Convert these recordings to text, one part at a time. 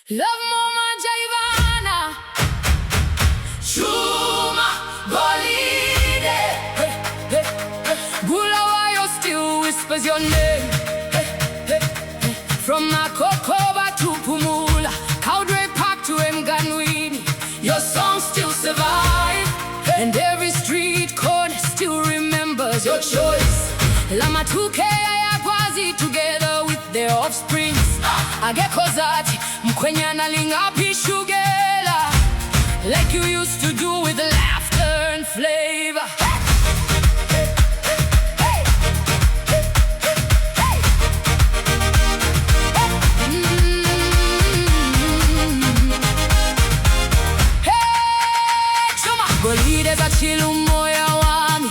Lovemore, Majayivana, Shuma, Golide. Bulawayo still whispers your name. From Makokoba to Pumula, Cowdray Park to Mganwini, your songs still survive. And every street corner still remembers your choice. Lamatuke Ayakwazi together with their offsprings. Agekozati Mkwenyana Lingapi Shugela, like you used to do with laughter and flavor. Golide za chilu moya wami,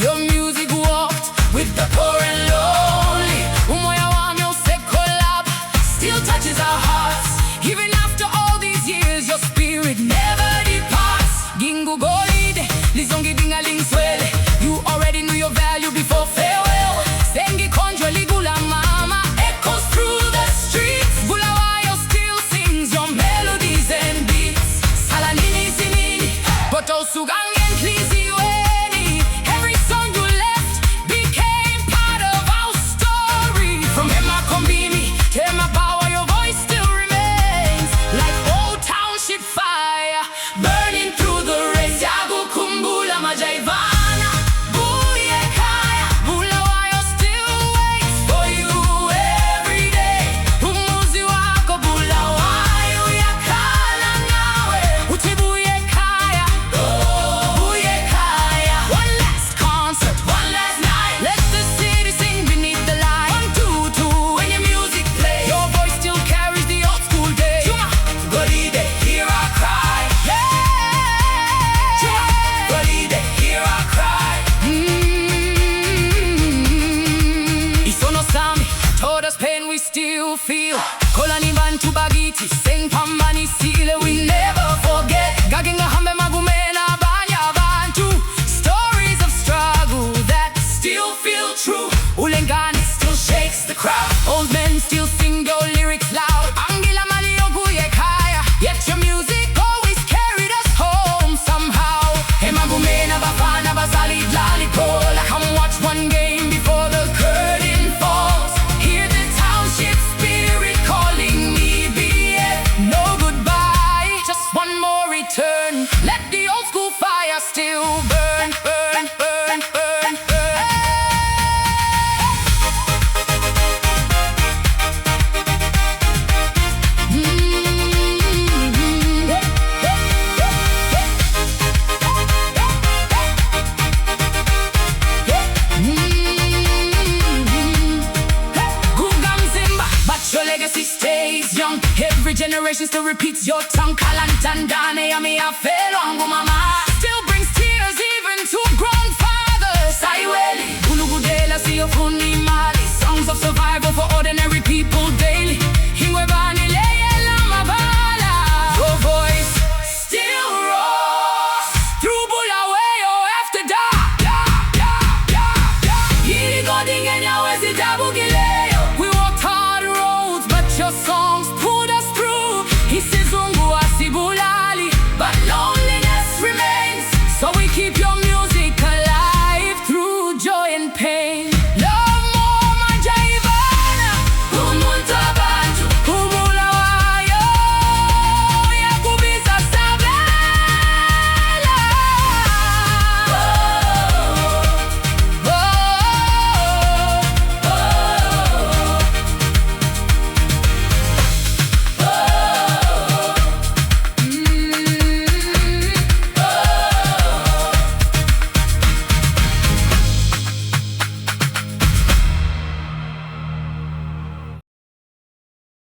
your music walked with the poor and lonely. Umoya wami usekolab still touches our hearts. Even after all these years, your spirit never departs. Gingu golide, lizongi dingaling swele. You already knew your value before farewell. Sengi konjwa ligula mama echoes through the streets. Bulawayo still sings your melodies and beats. Salanini sinini, boto sugange. Every song you left became part of our story. From Emma Kombini to Emma Bawa, your voice still remains like old township fire, burning through the rains. Yagu kumbula Majayivana, buye kaya. Bulawayo still waits for you every day. Umuzi wako Bulawayo yakala nawe. Utibuye kaya, buye kaya. One last concert, one last night. Let the city sing beneath the light. 1, 2, 2, when your music plays, your voice still carries the old school days. Chuma, golide, hear our cry. Chuma, golide, hear our cry. Isono Sami taught us pain we still feel. Kolani bantu bagiti, sing pambani sile we never forget. Gaginga hambe magumena banya bantu, stories of struggle that still feel true. Ulengani still shakes the crowd. Old men still sing your lyrics loud. Angila malio buye kaya, yet your music always carried us home somehow. Emagumena bafana bazali lali pola. Come watch one game before the curtain falls. Hear the township spirit calling me, BF. No goodbye, just one more return. Let the old school fire still burn, burn, burn, burn, burn. But your legacy stays young. Every generation still repeats your tongue. Kalantandane yami afelo angu mama still brings tears even to grown fathers. Saiweli ulugudela siyofuni mali, songs of survival for ordinary people daily. Hingwebani leyela mabala, your voice still roars through Bulawayo after dark. Yiri godingenya wezi dabugileyo. We walked hard roads, but your songs pull